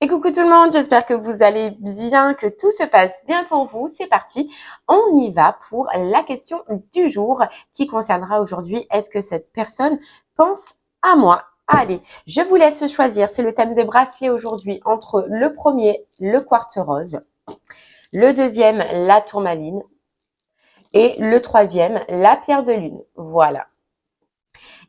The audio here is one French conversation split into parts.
Et coucou tout le monde, j'espère que vous allez bien, que tout se passe bien pour vous. C'est parti, on y va pour la question du jour qui concernera aujourd'hui, est-ce que cette personne pense à moi? Allez, je vous laisse choisir, c'est le thème des bracelets aujourd'hui, entre le premier, le quartz rose, le deuxième, la tourmaline et le troisième, la pierre de lune. Voilà.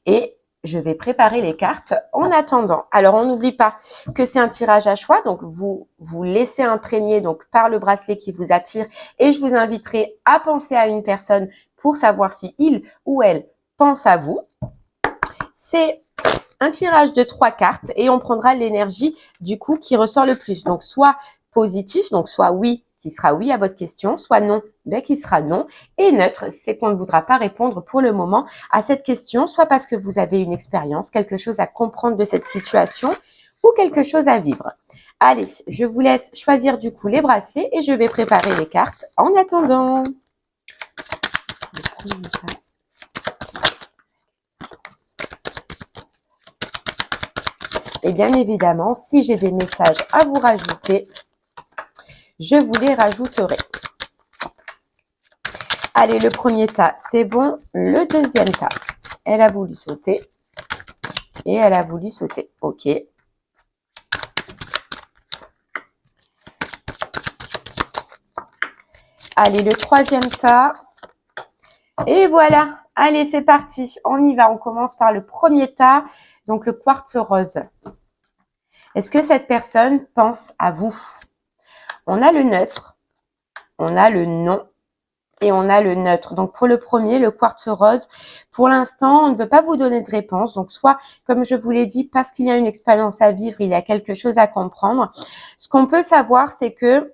Et je vais préparer les cartes en attendant. Alors, on n'oublie pas que c'est un tirage à choix. Donc, vous laissez imprégner donc par le bracelet qui vous attire. Et je vous inviterai à penser à une personne pour savoir si il ou elle pense à vous. C'est un tirage de 3 cartes et on prendra l'énergie du coup qui ressort le plus. Donc, soit positif, donc soit oui, qui sera oui à votre question, soit non, ben qui sera non. Et neutre, c'est qu'on ne voudra pas répondre pour le moment à cette question, soit parce que vous avez une expérience, quelque chose à comprendre de cette situation ou quelque chose à vivre. Allez, je vous laisse choisir du coup les bracelets et je vais préparer les cartes en attendant. Et bien évidemment, si j'ai des messages à vous rajouter, je vous les rajouterai. Allez, le premier tas, c'est bon. Le deuxième tas, elle a voulu sauter. Et elle a voulu sauter. OK. Allez, le troisième tas. Et voilà. Allez, c'est parti. On y va. On commence par le premier tas. Donc, le quartz rose. Est-ce que cette personne pense à vous? On a le neutre. On a le non. Et on a le neutre. Donc, pour le premier, le quartz rose, pour l'instant, on ne veut pas vous donner de réponse. Donc, soit, comme je vous l'ai dit, parce qu'il y a une expérience à vivre, il y a quelque chose à comprendre. Ce qu'on peut savoir, c'est que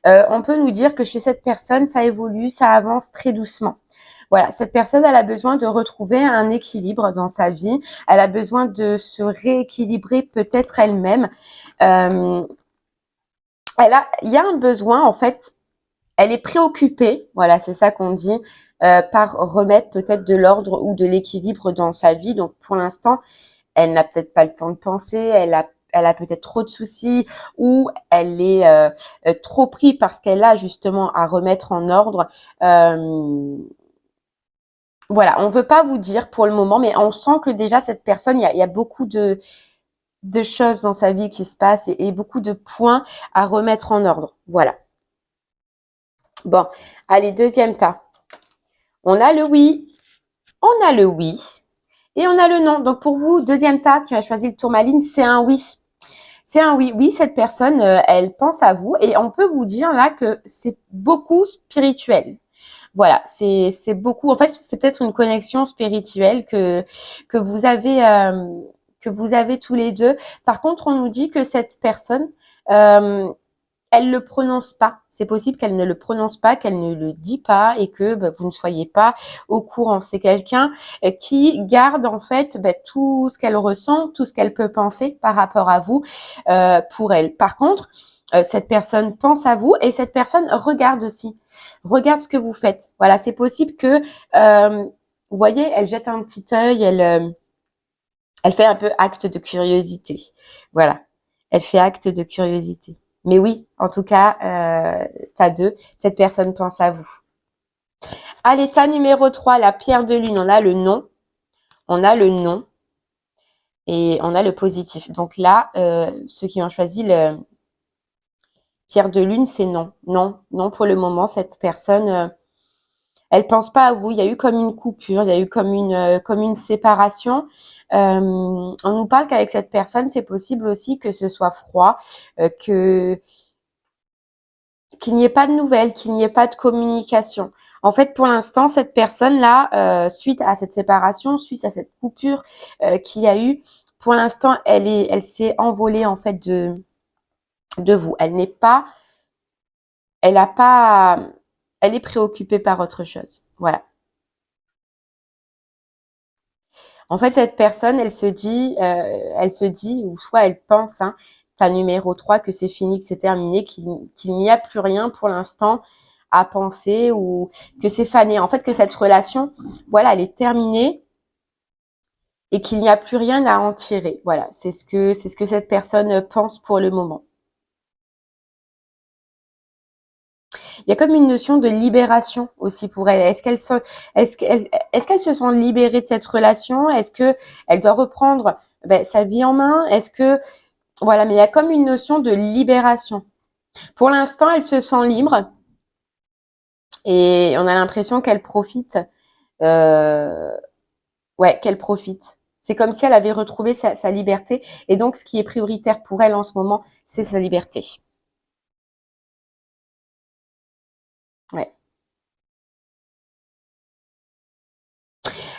on peut nous dire que chez cette personne, ça évolue, ça avance très doucement. Voilà, cette personne, elle a besoin de retrouver un équilibre dans sa vie. Elle a besoin de se rééquilibrer peut-être elle-même. Il y a un besoin, en fait, elle est préoccupée, voilà, c'est ça qu'on dit, par remettre peut-être de l'ordre ou de l'équilibre dans sa vie. Donc, pour l'instant, elle n'a peut-être pas le temps de penser, elle a peut-être trop de soucis ou elle est trop prise parce qu'elle a justement à remettre en ordre. Voilà, on veut pas vous dire pour le moment, mais on sent que déjà cette personne, il y a beaucoup de choses dans sa vie qui se passent et beaucoup de points à remettre en ordre. Voilà. Bon, allez, deuxième tas. On a le oui, on a le oui et on a le non. Donc pour vous, deuxième tas qui a choisi le tourmaline, c'est un oui. C'est un oui. Oui, cette personne, elle pense à vous et on peut vous dire là que c'est beaucoup spirituel. Voilà, c'est beaucoup. En fait, c'est peut-être une connexion spirituelle que vous avez tous les deux. Par contre, on nous dit que cette personne, elle le prononce pas. C'est possible qu'elle ne le prononce pas, qu'elle ne le dit pas et que vous ne soyez pas au courant. C'est quelqu'un qui garde en fait tout ce qu'elle ressent, tout ce qu'elle peut penser par rapport à vous pour elle. Par contre, cette personne pense à vous et cette personne regarde aussi, regarde ce que vous faites. Voilà, c'est possible que vous voyez, elle jette un petit œil, elle fait un peu acte de curiosité. Voilà, elle fait acte de curiosité. Mais oui, en tout cas, tas 2, cette personne pense à vous. À l'état numéro 3, la pierre de lune, on a le non. On a le non. Et on a le positif. Donc là, ceux qui ont choisi le pierre de lune, c'est non. Non, non pour le moment, cette personne, elle pense pas à vous. Il y a eu comme une coupure, il y a eu comme une séparation. On nous parle qu'avec cette personne, c'est possible aussi que ce soit froid, qu'il n'y ait pas de nouvelles, qu'il n'y ait pas de communication. En fait, pour l'instant, cette personne-là, suite à cette séparation, suite à cette coupure qu'il y a eu, pour l'instant, elle s'est envolée en fait de vous. Elle est préoccupée par autre chose. Voilà. En fait, cette personne, elle se dit, ou soit elle pense, ta numéro 3, que c'est fini, que c'est terminé, qu'il n'y a plus rien pour l'instant à penser ou que c'est fané. En fait, que cette relation, voilà, elle est terminée et qu'il n'y a plus rien à en tirer. Voilà, c'est ce que cette personne pense pour le moment. Il y a comme une notion de libération aussi pour elle. Est-ce qu'elle se sent libérée de cette relation? Est-ce que elle doit reprendre sa vie en main? Est-ce que voilà, mais il y a comme une notion de libération. Pour l'instant, elle se sent libre et on a l'impression qu'elle profite. Euh, ouais, qu'elle profite. C'est comme si elle avait retrouvé sa liberté. Et donc, ce qui est prioritaire pour elle en ce moment, c'est sa liberté. Ouais.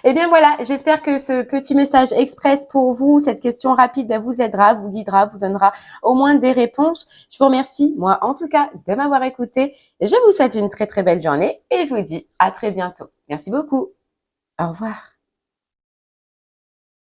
Eh bien voilà, j'espère que ce petit message express pour vous, cette question rapide, vous aidera, vous guidera, vous donnera au moins des réponses. Je vous remercie, moi en tout cas, de m'avoir écouté. Je vous souhaite une très très belle journée et je vous dis à très bientôt. Merci beaucoup. Au revoir.